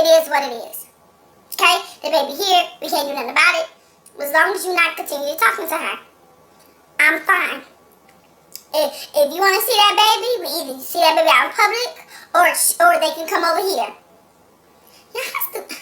it is what it is. Okay? The baby here, we can't do nothing about it. As long as you not continue talking to her, I'm fine. If you want to see that baby, we either see that baby out in public or they can come over here. You have to.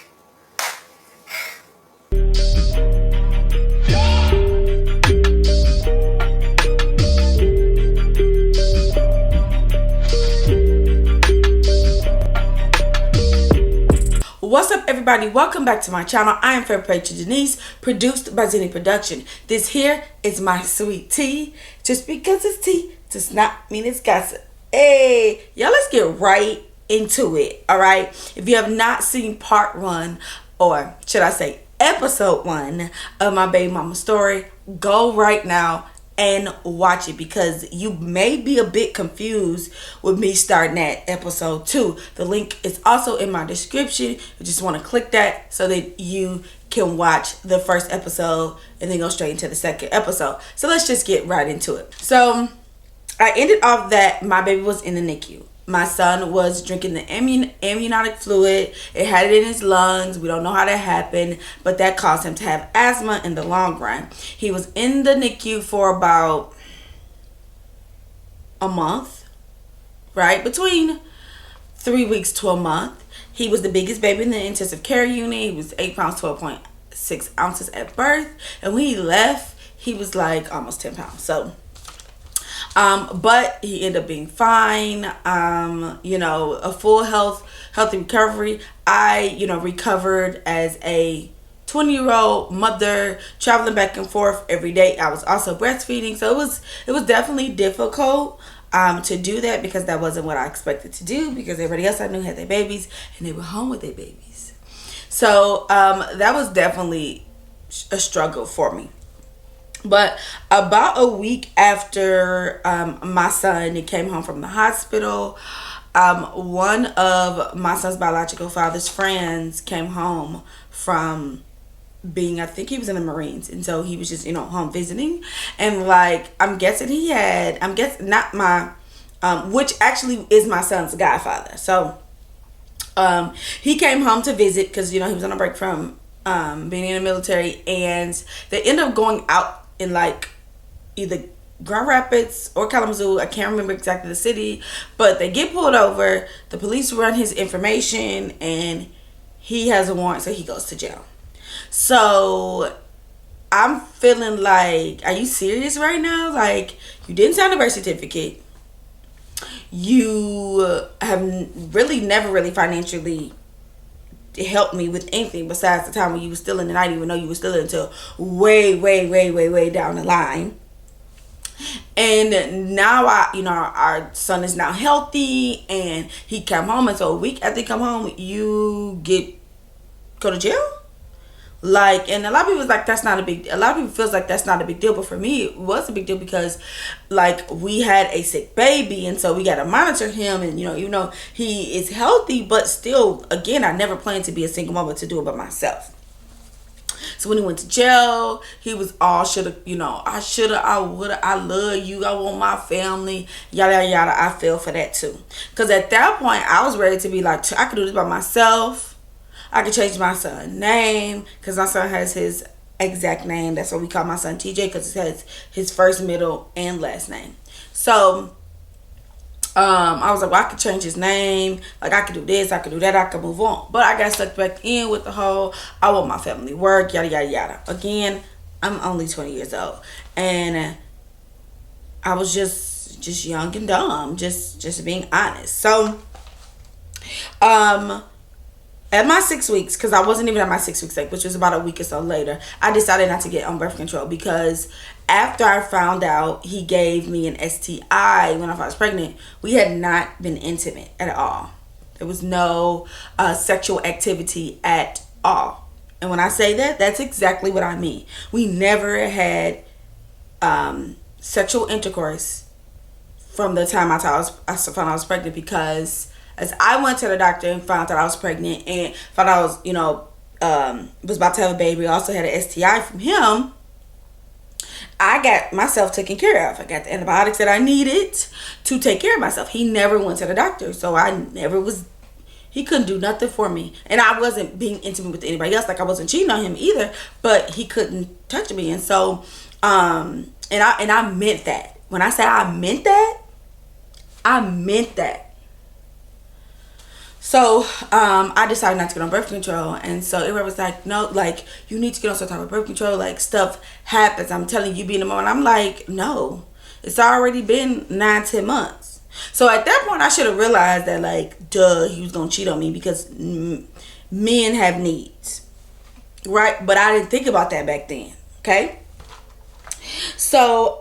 What's up, everybody? Welcome back to my channel. I am Forever Patra Denise, produced by Zenny Production. This here is my sweet tea. Just because it's tea does not mean it's gossip. Hey, y'all, let's get right into it. All right. If you have not seen part 1, or should I say episode 1 of my baby mama story, go right now and watch it, because you may be a bit confused with me starting at episode 2. The link is also in my description. You just want to click that so that you can watch the first episode and then go straight into the second episode. So let's just get right into it. So I ended off that my baby was in the NICU. My son was drinking the amniotic fluid. It had it in his lungs. We don't know how that happened, but that caused him to have asthma in the long run. He was in the NICU for about a month, right? Between 3 weeks to a month. He was the biggest baby in the intensive care unit. He was 8 pounds, 12.6 ounces at birth. And when he left, he was like almost 10 pounds. So but he ended up being fine. A full healthy recovery. I, recovered as a 20-year-old mother, traveling back and forth every day. I was also breastfeeding, so it was definitely difficult to do that, because that wasn't what I expected to do, because everybody else I knew had their babies and they were home with their babies. So that was definitely a struggle for me. But about a week after my son came home from the hospital, one of my son's biological father's friends came home from being, I think he was in the Marines. And so he was just, home visiting. And I'm guessing not my, which actually is my son's godfather. So he came home to visit because, he was on a break from being in the military. And they ended up going out in either Grand Rapids or Kalamazoo. I can't remember exactly the city, but they get pulled over. The police run his information and he has a warrant, so he goes to jail. So I'm feeling like, are you serious right now? You didn't sign a birth certificate. You have really never really financially help me with anything besides the time when you were still in, and I didn't even know you were still until way down the line. And now our son is now healthy and he came home, and so a week after he come home, you go to jail. And a lot of people a lot of people feels like that's not a big deal, but for me it was a big deal, because we had a sick baby, and so we got to monitor him, and he is healthy, but still, again, I never planned to be a single mother to do it by myself. So when he went to jail, he was all I woulda, I love you, I want my family, yada yada. I fell for that too, because at that point I was ready to be I could do this by myself. I could change my son's name, because my son has his exact name. That's what we call my son TJ, because it has his first, middle, and last name. So I was I could change his name. I could do this, I could do that, I could move on. But I got stuck back in with the whole, I want my family work, yada, yada, yada. Again, I'm only 20 years old. And I was just young and dumb, just being honest. So at my 6 weeks, because I wasn't even at my 6 weeks, which was about a week or so later, I decided not to get on birth control, because after I found out he gave me an STI when I was pregnant, we had not been intimate at all. There was no sexual activity at all. And when I say that, that's exactly what I mean. We never had sexual intercourse from the time I found I was pregnant, because as I went to the doctor and found out I was pregnant and found out I was, was about to have a baby, I also had an STI from him, I got myself taken care of. I got the antibiotics that I needed to take care of myself. He never went to the doctor, so I never was He couldn't do nothing for me. And I wasn't being intimate with anybody else. Like, I wasn't cheating on him either, but he couldn't touch me. And so, and I meant that. When I say I meant that, I meant that. So, I decided not to get on birth control. And so everybody was like, no, like, you need to get on some type of birth control. Like, stuff happens. I'm telling you, be in the moment. I'm like, no, it's already been 9-10 months. So at that point, I should have realized that, like, duh, he was going to cheat on me because men have needs. Right? But I didn't think about that back then. Okay? So,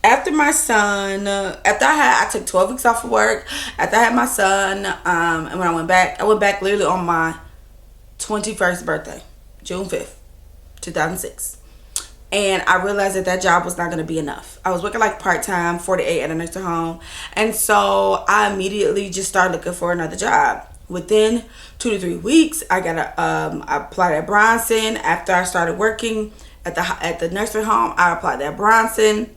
after my son, I took 12 weeks off of work. After I had my son, and when I went back literally on my 21st birthday, June 5th, 2006. And I realized that job was not going to be enough. I was working like part-time, 48 at a nursing home. And so I immediately just started looking for another job. Within 2 to 3 weeks, I applied at Bronson. After I started working at the nursing home, I applied at Bronson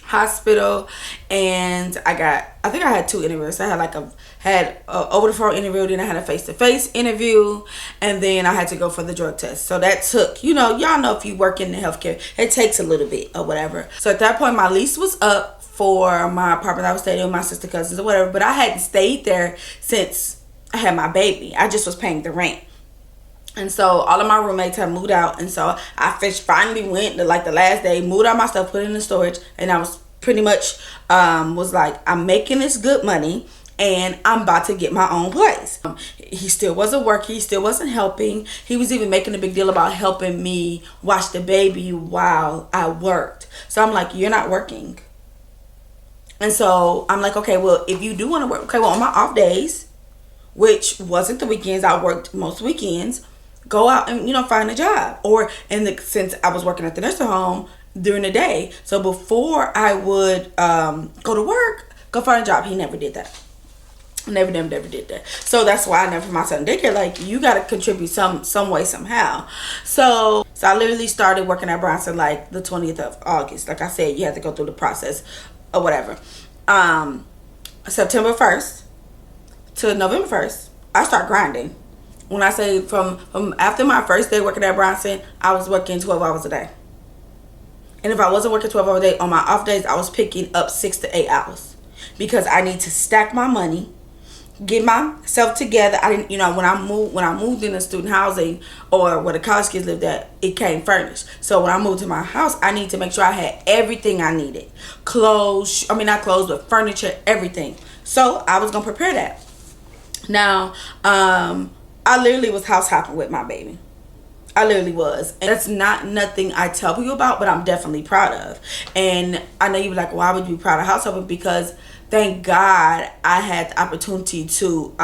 Hospital, and I think I had 2 interviews. I had a over the phone interview, then I had a face-to-face interview, and then I had to go for the drug test. So that took, y'all know if you work in the healthcare, it takes a little bit or whatever. So at that point, my lease was up for my apartment I was staying in with my sister, cousins, or whatever, but I hadn't stayed there since I had my baby. I just was paying the rent. And so all of my roommates had moved out. And so I finally went to like the last day, moved all my stuff, put it in the storage. And I was pretty much, was like, I'm making this good money and I'm about to get my own place. He still wasn't working. He still wasn't helping. He was even making a big deal about helping me watch the baby while I worked. So I'm like, you're not working. And so I'm like, okay, well, if you do want to work, okay, well, on my off days, which wasn't the weekends, I worked most weekends, go out and, find a job. Or since I was working at the nursing home during the day. So before I would go to work, go find a job. He never did that. Never did that. So that's why I never put myself in daycare. Like, you got to contribute some way, somehow. So I literally started working at Bronson like the 20th of August. Like I said, you have to go through the process or whatever. September 1st to November 1st, I start grinding. When I say from after my first day working at Bronson, I was working 12 hours a day. And if I wasn't working 12 hours a day, on my off days, I was picking up 6 to 8 hours. Because I need to stack my money, get myself together. I didn't, when I moved into student housing or where the college kids lived at, it came furnished. So when I moved to my house, I need to make sure I had everything I needed. Not clothes, but furniture, everything. So I was going to prepare that. Now, I literally was house hopping with my baby. I literally was. And that's not nothing I tell people about, but I'm definitely proud of. And I know you were like, why would you be proud of house hopping? Because thank God I had the opportunity to,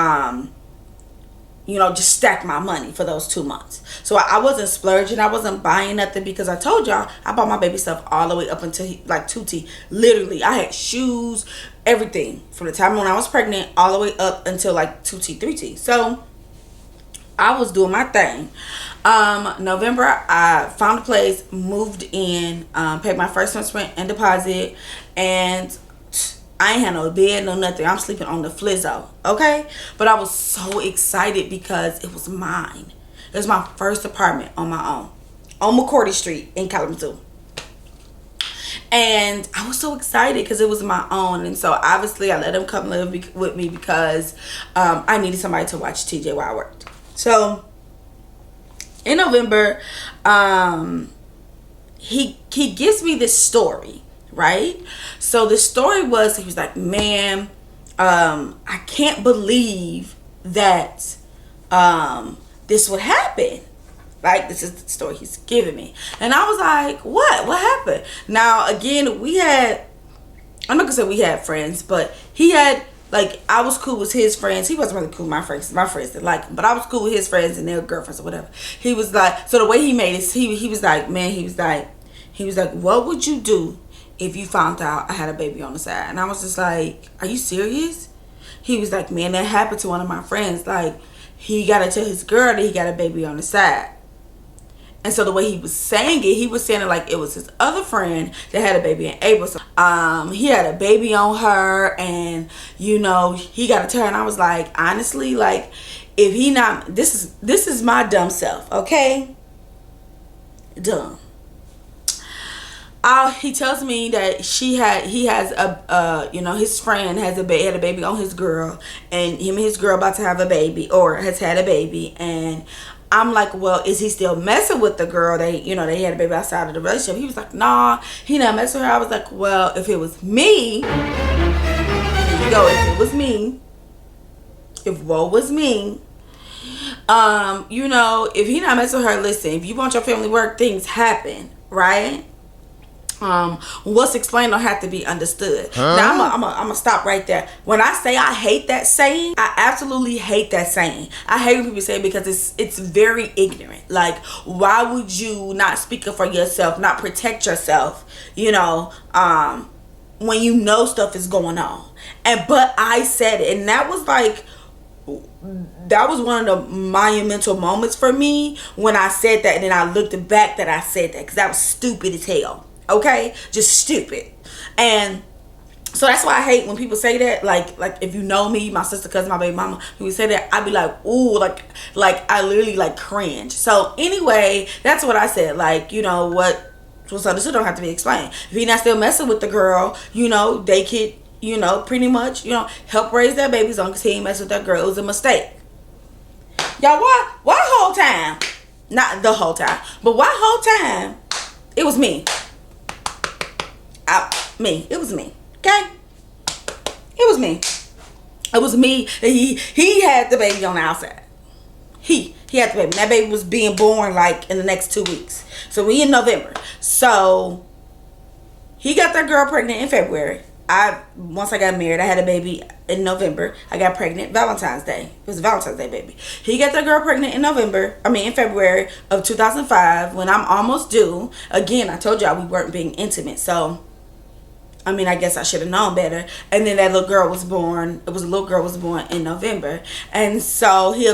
just stack my money for those 2 months. So I wasn't splurging. I wasn't buying nothing because I told y'all I bought my baby stuff all the way up until like 2T. Literally, I had shoes, everything from the time when I was pregnant all the way up until like 2T, 3T. So I was doing my thing. November, I found a place, moved in, paid my first month's rent and deposit, and I ain't had no bed, no nothing. I'm sleeping on the flizzo, okay? But I was so excited because it was mine. It was my first apartment on my own, on McCourty Street in Kalamazoo. And I was so excited because it was my own. And so obviously I let him come live with me because I needed somebody to watch TJ while I worked. So in November, he gives me this story, right? So the story was, he was like, man, I can't believe that this would happen. Like, this is the story he's giving me. And I was like, what happened? Now again, I'm not gonna say we had friends, but he had, like, I was cool with his friends. He wasn't really cool with my friends. My friends didn't like him. But I was cool with his friends and their girlfriends or whatever. He was like, so the way he made it, he was like, what would you do if you found out I had a baby on the side? And I was just like, are you serious? He was like, man, that happened to one of my friends. Like, he got to tell his girl that he got a baby on the side. And so the way he was saying it like it was his other friend that had a baby in April. So He had a baby on her, and you know, he got to her. And I was like, honestly, like, if he not, this is my dumb self, okay? Dumb. He tells me that he has a you know, his friend had a baby on his girl, and him and his girl about to have a baby, or has had a baby. And I'm like, well, is he still messing with the girl? They had a baby outside of the relationship. He was like, nah, he not messing with her. I was like, well, if it was me, there you go. If it was me, if woe was me, you know, if he not messing with her, listen, if you want your family work, things happen, right? What's explained don't have to be understood. Now I'm gonna stop right there. When I say I hate that saying, I absolutely hate that saying. I hate when people say it because it's very ignorant. Like, why would you not speak up for yourself, not protect yourself, you know, when you know stuff is going on? But I said it, and that was like, that was one of the monumental moments for me when I said that, and then I looked back that I said that, because that was stupid as hell. Okay, just stupid. And so that's why I hate when people say that. Like if you know me, my sister, cousin, my baby mama, when we say that, I'd be like, ooh, like I literally like cringe. So anyway, that's what I said. Like, you know, what's understood don't have to be explained. If he not still messing with the girl, you know, they could, you know, pretty much, you know, help raise their babies on, because he ain't messing with that girl. It was a mistake. Y'all, why whole time? Not the whole time, but why whole time? It was me. It was me. Okay? It was me. It was me. He had the baby on the outside. He had the baby. That baby was being born like in the next 2 weeks. So we in November. So he got that girl pregnant in February. Once I got married, I had a baby in November. I got pregnant Valentine's Day. It was a Valentine's Day baby. He got that girl pregnant in February of 2005, when I'm almost due. Again, I told y'all we weren't being intimate, so I mean, I guess I should have known better. And then that little girl was born. A little girl was born in November. And so he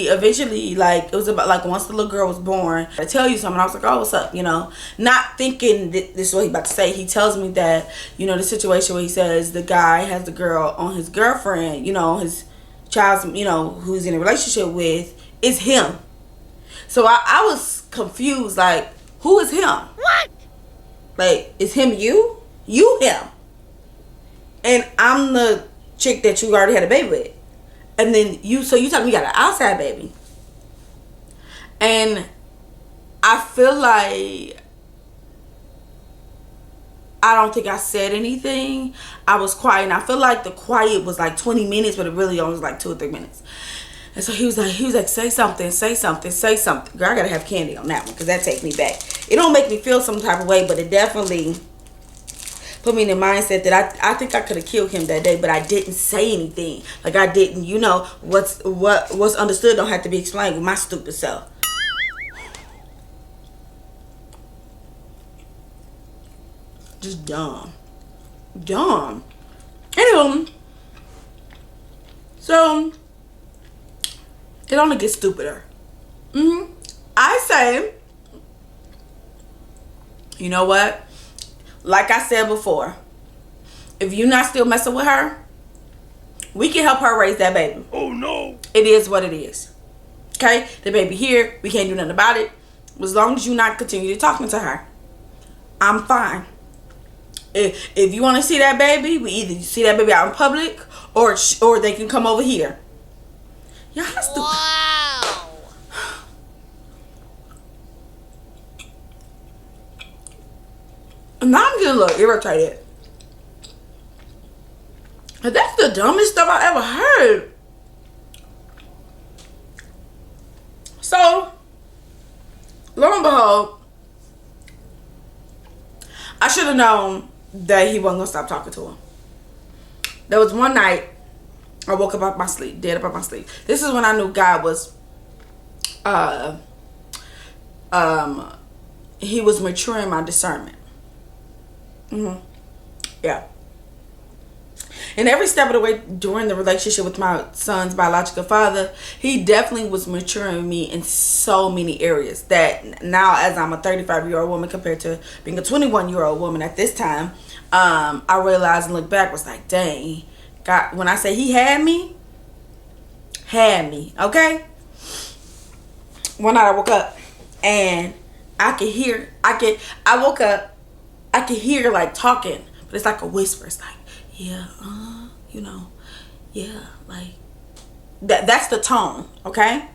eventually, like, it was about like once the little girl was born, I tell you something. I was like, oh, what's up? You know, not thinking this is what he about to say. He tells me that, you know, the situation where he says the guy has the girl on his girlfriend, you know, his child's, you know, who's in a relationship with, is him. So I was confused. Like, who is him? What? Like, is him you? You him. And I'm the chick that you already had a baby with. And then you tell me you got an outside baby. And I feel like I don't think I said anything. I was quiet, and I feel like the quiet was like 20 minutes, but it really only was like 2 or 3 minutes. And so he was like, say something, say something, say something. Girl, I gotta have candy on that one, because that takes me back. It don't make me feel some type of way, but it definitely put me in the mindset that I think I could have killed him that day, but I didn't say anything. Like, I didn't, you know, what's understood don't have to be explained with my stupid self. Just dumb. Anyway, so it only gets stupider. I say, you know what? Like I said before, if you're not still messing with her, we can help her raise that baby. Oh no. It is what it is. Okay? The baby here, we can't do nothing about it. As long as you not continue to talking to her, I'm fine. If you want to see that baby, we either see that baby out in public, or they can come over here. Y'all stupid. Wow. Now I'm getting a little irritated. That's the dumbest stuff I ever heard. So, lo and behold, I should have known that he wasn't going to stop talking to her. There was one night, I woke up out my sleep, dead up out my sleep. This is when I knew God was, he was maturing my discernment. Yeah. And every step of the way during the relationship with my son's biological father, he definitely was maturing me in so many areas that now, as I'm a 35-year-old woman compared to being a 21-year-old woman at this time, I realized and looked back, was like, dang, God, when I say he had me, okay? One night I woke up and I woke up, I could hear like talking, but it's like a whisper. It's like, yeah, you know, yeah, like that's the tone, okay?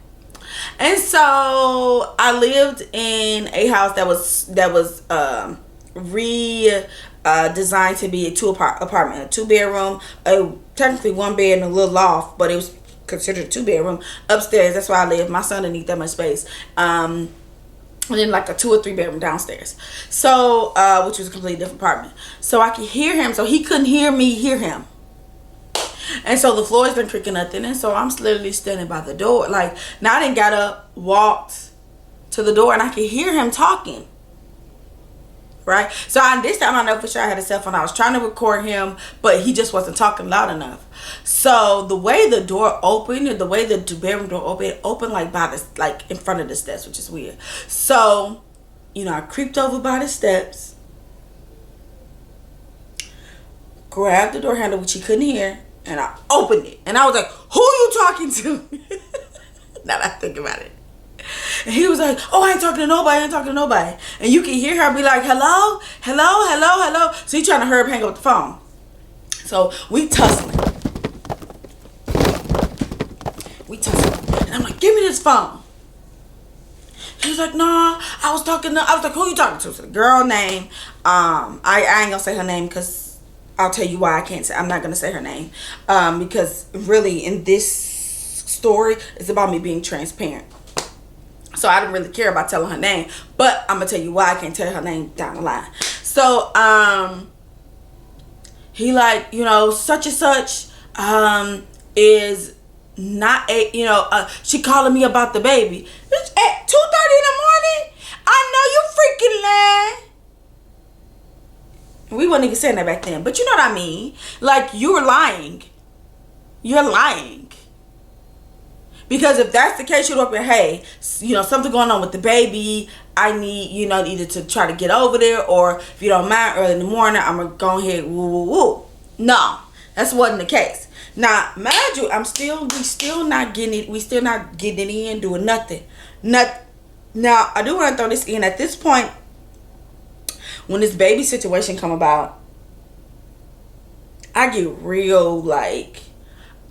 And so I lived in a house that was designed to be a apartment, a 2-bedroom, technically 1 bed and a little loft, but it was considered a 2-bedroom upstairs. That's why I lived. My son didn't need that much space. And then like a 2 or 3 bedroom downstairs. So, which was a completely different apartment. So I could hear him, so he couldn't hear me hear him. And so the floor has been creaking nothing, and so I'm literally standing by the door. Like, now I didn't got up, walked to the door, and I could hear him talking. Right? So this time I know for sure I had a cell phone. I was trying to record him, but he just wasn't talking loud enough. So the way the door opened, the way the bedroom door opened, it opened like like in front of the steps, which is weird. So, you know, I creeped over by the steps, grabbed the door handle, which he couldn't hear, and I opened it. And I was like, who are you talking to? Now that I think about it. And he was like, oh, I ain't talking to nobody. And you can hear her be like, hello. So he trying to hurry up, hang up the phone. So we tussling. And I'm like, give me this phone. He was like, nah, I was like, who you talking to? So the girl name, I ain't gonna say her name because I'll tell you why I'm not gonna say her name. Because really in this story, it's about me being transparent. So I didn't really care about telling her name, but I'm gonna tell you why I can't tell her name down the line. So he like, you know, such and such is not she calling me about the baby. It's at 2:30 in the morning. I know you freaking lying. We wasn't even saying that back then, but you know what I mean. Like, you were lying. You're lying. Because if that's the case, you'd open, hey, you know, something going on with the baby. I need, you know, either to try to get over there, or if you don't mind, early in the morning, I'm going to go ahead, woo. No, that wasn't the case. Now, mind you, we still not getting it in, doing nothing. Now, I do want to throw this in. At this point, when this baby situation come about, I get real like,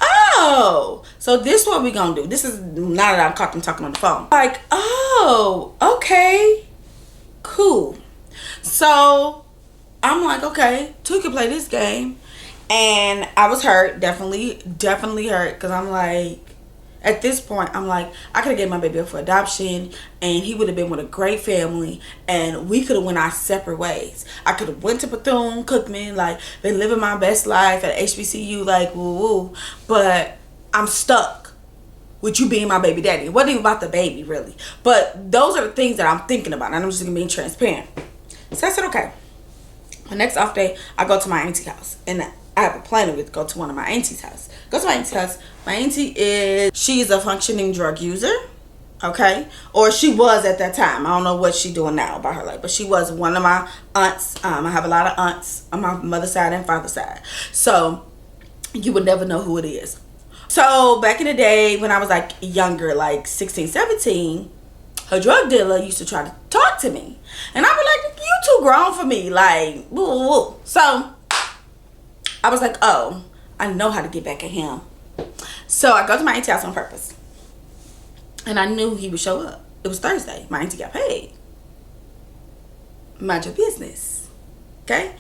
oh, so this what we gonna do. This is now that I caught them talking on the phone. Like, oh, okay, cool. So I'm like, okay, two can play this game. And I was hurt, definitely hurt, because I'm like, at this point, I'm like, I could have gave my baby up for adoption, and he would have been with a great family, and we could have went our separate ways. I could have went to Bethune-Cookman, like, been living my best life at HBCU, like, woo. But I'm stuck with you being my baby daddy. It wasn't even about the baby, really. But those are the things that I'm thinking about, and I'm just going to be transparent. So I said, okay. The next off day, I go to my auntie's house, and I have a plan to go to one of my auntie's house. Go to my auntie's house. My auntie she's a functioning drug user, okay? Or she was at that time. I don't know what she's doing now about her life, but she was one of my aunts. I have a lot of aunts on my mother's side and father's side. So you would never know who it is. So back in the day when I was like younger, like 16, 17, her drug dealer used to try to talk to me. And I'd be like, you too grown for me. Like, woo. So I was like, oh, I know how to get back at him. So I go to my auntie's house on purpose. And I knew he would show up. It was Thursday. My auntie got paid. Mind your business. Okay?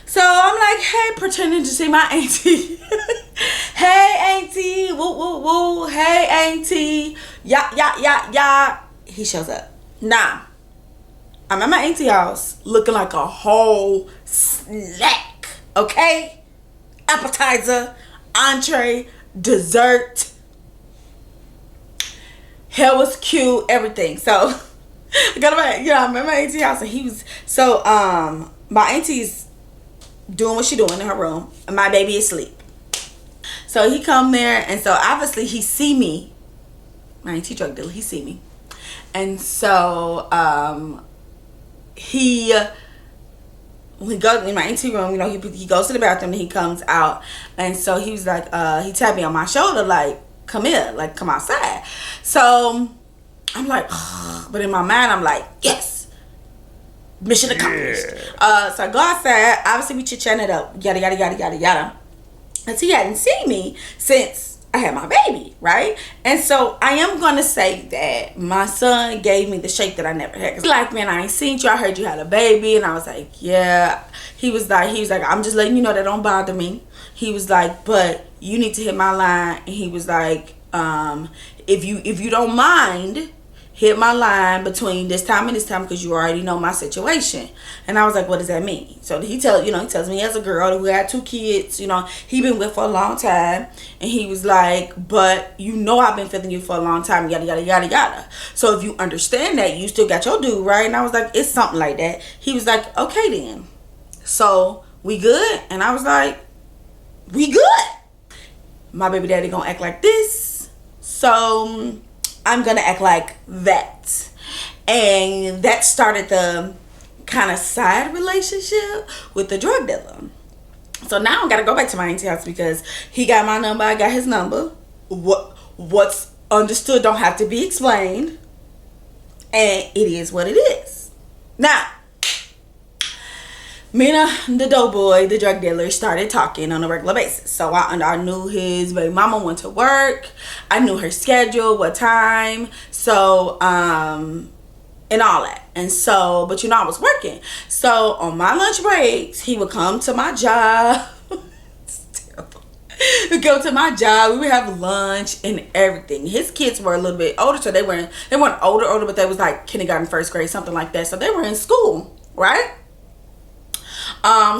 So I'm like, hey, pretending to see my auntie. Hey, auntie. Woo. Hey, auntie. Yeah. He shows up. Nah. I'm at my auntie house looking like a whole snack. Okay? Appetizer, entree, dessert. Hair was cute, everything. So I got I'm at my auntie's house, and he was my auntie's doing what she doing in her room, and my baby is asleep. So he come there, and so obviously he see me. My auntie drug dealer, he see me. And so he we go in my auntie room, you know, he goes to the bathroom and he comes out, and so he was like, he tapped me on my shoulder like, come here, like, come outside. So I'm like, ugh. But in my mind I'm like, yes, mission accomplished. So I go outside. Obviously we chit-chatting it up, yada yada yada yada yada, and he hadn't seen me since I had my baby, right? And so I am gonna say that my son gave me the shake that I never had. He's like, man, I ain't seen you. I heard you had a baby. And I was like, yeah. He was like, I'm just letting you know that don't bother me. He was like, but you need to hit my line. And he was like, if you don't mind, hit my line between this time and this time, because you already know my situation. And I was like, what does that mean? So he tells me as a girl who had 2 kids, you know, he been with for a long time. And he was like, but you know I've been feeling you for a long time, yada yada yada yada. So if you understand that, you still got your dude, right? And I was like, it's something like that. He was like, okay then. So we good? And I was like, we good. My baby daddy gonna act like this, so I'm gonna act like that. And that started the kind of side relationship with the drug dealer. So now I gotta go back to my auntie house because he got my number, I got his number. What's understood don't have to be explained, and it is what it is. Now, me and the dope boy, the drug dealer, started talking on a regular basis. So I knew his baby mama went to work. I knew her schedule, what time. So, and all that. And so, but you know, I was working. So on my lunch breaks, he would come to my job. It's terrible. He'd go to my job. We would have lunch and everything. His kids were a little bit older, so they weren't older, but they was like kindergarten, first grade, something like that. So they were in school, right?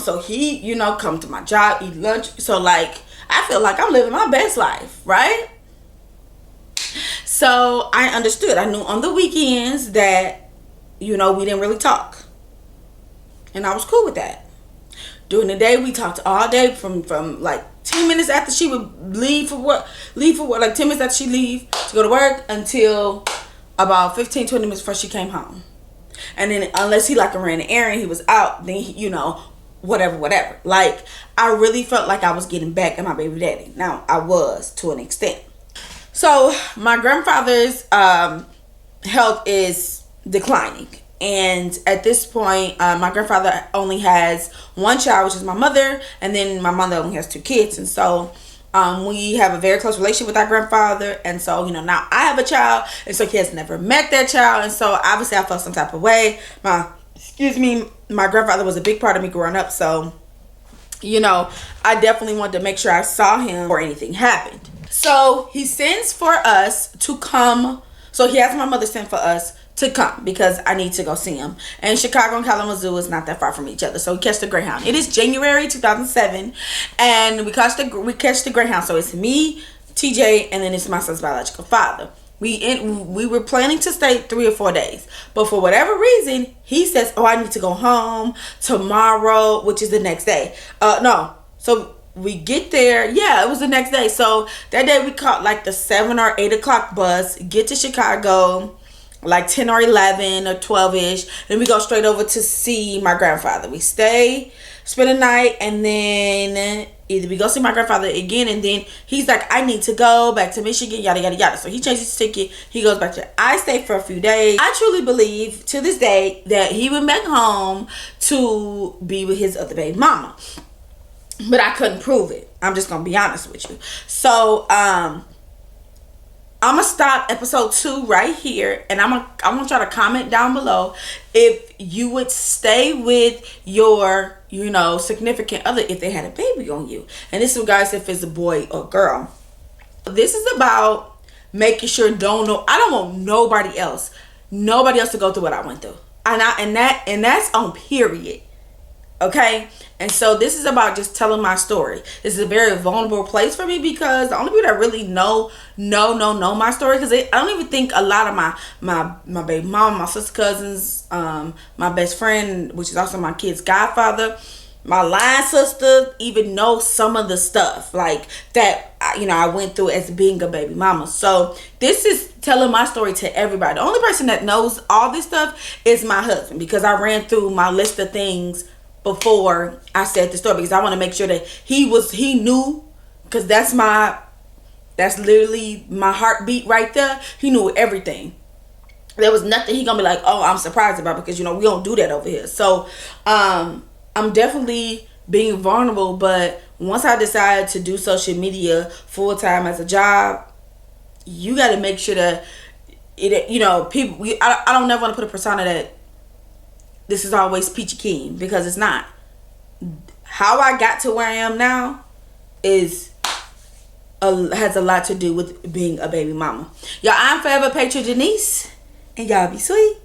So he, you know, come to my job, eat lunch. So like, I feel like I'm living my best life, right? So I understood. I knew on the weekends that, you know, we didn't really talk. And I was cool with that. During the day, we talked all day from like 10 minutes after she would leave for work, like 10 minutes after she leave to go to work until about 15, 20 minutes before she came home. And then unless he like ran an errand, he was out, then he, you know, whatever. Like, I really felt like I was getting back at my baby daddy. Now, I was to an extent. So my grandfather's health is declining. And at this point, my grandfather only has 1 child, which is my mother. And then my mother only has 2 kids. And so we have a very close relationship with our grandfather. And so, you know, now I have a child. And so he has never met that child. And so obviously I felt some type of way. My grandfather was a big part of me growing up. So, you know, I definitely wanted to make sure I saw him before anything happened. So he sends for us to come. So he has my mother send for us to come because I need to go see him. And Chicago and Kalamazoo is not that far from each other. So we catch the Greyhound. It is January 2007. And we catch the Greyhound. So it's me, TJ, and then it's my son's biological father. We were planning to stay 3 or 4 days. But for whatever reason, he says, oh, I need to go home tomorrow, which is the next day. So we get there. Yeah, it was the next day. So that day we caught like the 7 or 8 o'clock bus, get to Chicago like 10 or 11 or 12-ish. Then we go straight over to see my grandfather. We stay, spend the night, and then either we go see my grandfather again, and then he's like, I need to go back to Michigan, yada, yada, yada. So he changes his ticket. He goes back to, I stay for a few days. I truly believe to this day that he went back home to be with his other baby mama. But I couldn't prove it. I'm just going to be honest with you. So, I'm going to stop episode 2 right here. And I'm going to try to comment down below if you would stay with your, you know, significant other if they had a baby on you. And this is, guys, if it's a boy or girl. This is about making sure I don't want nobody else to go through what I went through. And that's on period. Okay, and so this is about just telling my story. This is a very vulnerable place for me because the only people that really know my story, because I don't even think a lot of my baby mama, my sister cousins, my best friend, which is also my kid's godfather, my line sister, even know some of the stuff like that, you know, I went through as being a baby mama. So this is telling my story to everybody. The only person that knows all this stuff is my husband, because I ran through my list of things before I said the story, because I want to make sure that he knew, because that's literally my heartbeat right there. He knew everything. There was nothing he gonna be like, oh, I'm surprised about, because we don't do that over here. So I'm definitely being vulnerable, but once I decided to do social media full time as a job, you got to make sure that people. I don't never want to put a persona that this is always peachy keen, because it's not. How I got to where I am now has a lot to do with being a baby mama. Y'all, I'm Forever Patra Denise, and y'all be sweet.